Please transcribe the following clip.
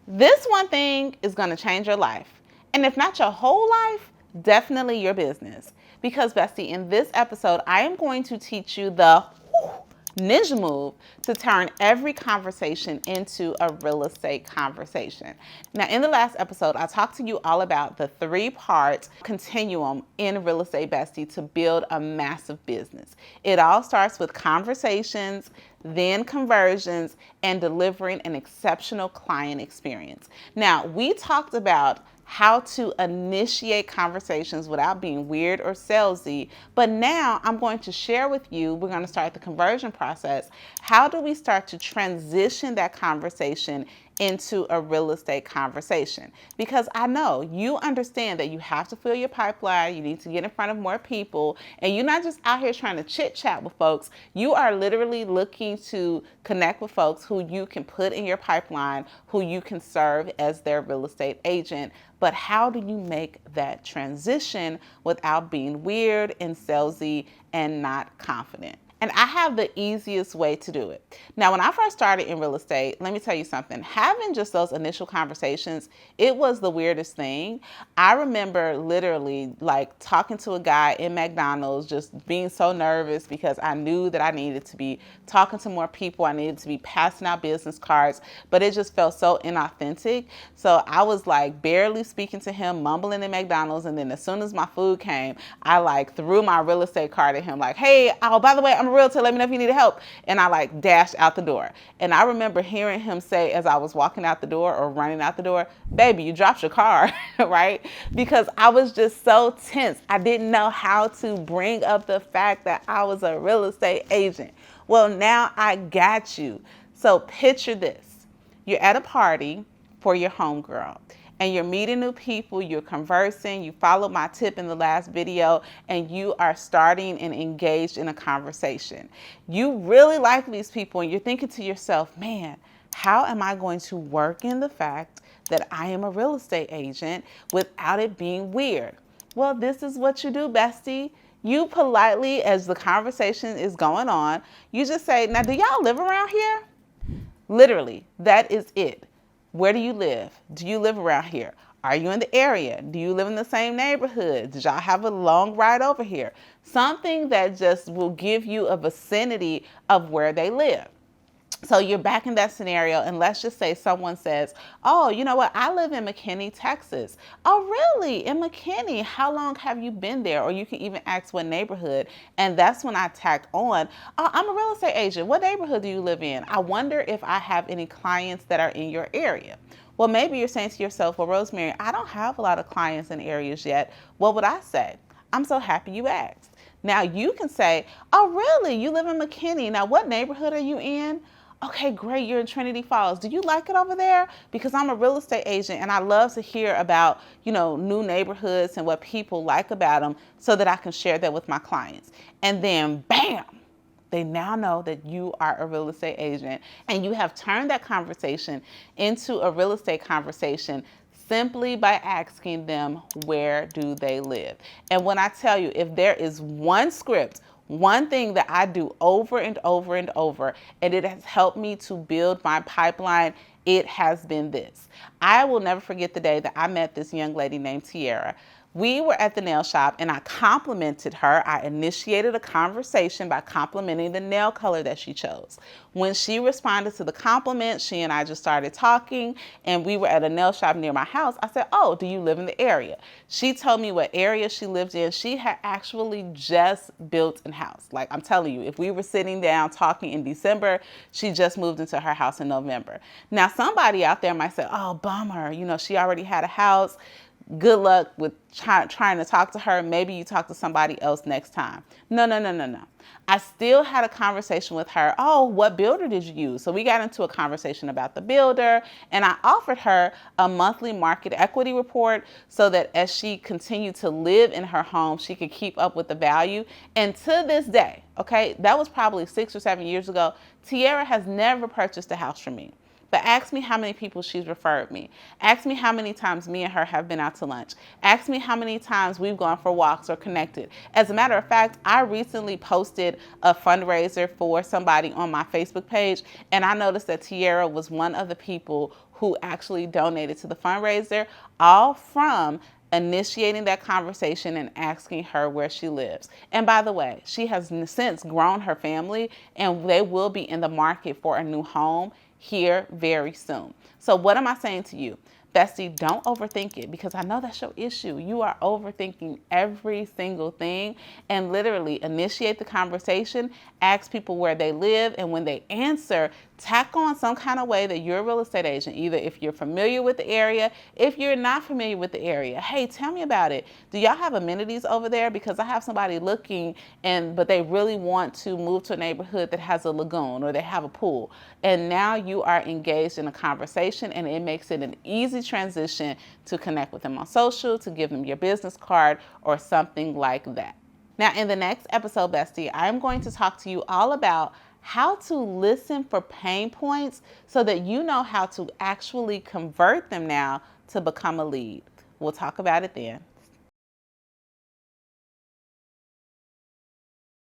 This one thing is going to change your life. And if not your whole life, definitely your business. Because, Bestie, in this episode, I am going to teach you the ninja move to turn every conversation into a real estate conversation. Now, in the last episode, I talked to you all about the 3-part continuum in Real Estate Bestie to build a massive business. It all starts with conversations, then conversions, and delivering an exceptional client experience. Now, we talked about how to initiate conversations without being weird or salesy. But now I'm going to share with you, we're going to start the conversion process. How do we start to transition that conversation into a real estate conversation? Because I know you understand that you have to fill your pipeline, you need to get in front of more people, and you're not just out here trying to chit chat with folks. You are literally looking to connect with folks who you can put in your pipeline, who you can serve as their real estate agent. But how do you make that transition without being weird and salesy and not confident? And I have the easiest way to do it. Now, when I first started in real estate, let me tell you something. Having just those initial conversations, it was the weirdest thing. I remember literally like talking to a guy in McDonald's, just being so nervous because I knew that I needed to be talking to more people. I needed to be passing out business cards, but it just felt so inauthentic. So I was like barely speaking to him, mumbling in McDonald's. And then as soon as my food came, I like threw my real estate card at him like, hey, oh, by the way, I'm a realtor. Let me know if you need help. And I like dashed out the door. And I remember hearing him say as I was walking out the door or running out the door, baby, you dropped your car, right? Because I was just so tense. I didn't know how to bring up the fact that I was a real estate agent. Well, now I got you. So picture this. You're at a party for your homegirl, and you're meeting new people, you're conversing, you followed my tip in the last video, and you are starting and engaged in a conversation. You really like these people, and you're thinking to yourself, man, how am I going to work in the fact that I am a real estate agent without it being weird? Well, this is what you do, bestie. You politely, as the conversation is going on, you just say, now, do y'all live around here? Literally, that is it. Where do you live? Do you live around here? Are you in the area? Do you live in the same neighborhood? Did y'all have a long ride over here? Something that just will give you a vicinity of where they live. So you're back in that scenario, and let's just say someone says, oh, you know what? I live in McKinney, Texas. Oh, really? In McKinney? How long have you been there? Or you can even ask what neighborhood. And that's when I tacked on, oh, I'm a real estate agent. What neighborhood do you live in? I wonder if I have any clients that are in your area. Well, maybe you're saying to yourself, well, Rosemary, I don't have a lot of clients in areas yet. What would I say? I'm so happy you asked. Now you can say, oh, really? You live in McKinney. Now, what neighborhood are you in? Okay, great. You're in Trinity Falls. Do you like it over there? Because I'm a real estate agent and I love to hear about, new neighborhoods and what people like about them so that I can share that with my clients. And then bam, they now know that you are a real estate agent and you have turned that conversation into a real estate conversation simply by asking them, where do they live? And when I tell you, if there is one script, one thing that I do over and over and over, and it has helped me to build my pipeline, it has been this. I will never forget the day that I met this young lady named Tiara. We were at the nail shop and I complimented her. I initiated a conversation by complimenting the nail color that she chose. When she responded to the compliment, she and I just started talking, and we were at a nail shop near my house. I said, oh, do you live in the area? She told me what area she lived in. She had actually just built a house. Like, I'm telling you, if we were sitting down talking in December, she just moved into her house in November. Now, somebody out there might say, oh, bummer, she already had a house. Good luck with trying to talk to her. Maybe you talk to somebody else next time. No. I still had a conversation with her. Oh, what builder did you use? So we got into a conversation about the builder, and I offered her a monthly market equity report so that as she continued to live in her home, she could keep up with the value. And to this day, okay, that was probably 6 or 7 years ago, Tiara has never purchased a house from me. But ask me how many people she's referred me. Ask me how many times me and her have been out to lunch. Ask me how many times we've gone for walks or connected. As a matter of fact, I recently posted a fundraiser for somebody on my Facebook page, and I noticed that Tiara was one of the people who actually donated to the fundraiser, all from initiating that conversation and asking her where she lives. And by the way, she has since grown her family, and they will be in the market for a new home here very soon. So what am I saying to you? Bestie, don't overthink it, because I know that's your issue. You are overthinking every single thing, and literally initiate the conversation, ask people where they live, and when they answer, tack on some kind of way that you're a real estate agent. Either if you're familiar with the area, if you're not familiar with the area, hey, tell me about it. Do y'all have amenities over there? Because I have somebody looking, but they really want to move to a neighborhood that has a lagoon or they have a pool. And now you are engaged in a conversation, and it makes it an easy transition to connect with them on social, to give them your business card or something like that. Now, in the next episode, Bestie, I'm going to talk to you all about how to listen for pain points so that you know how to actually convert them now to become a lead. We'll talk about it then.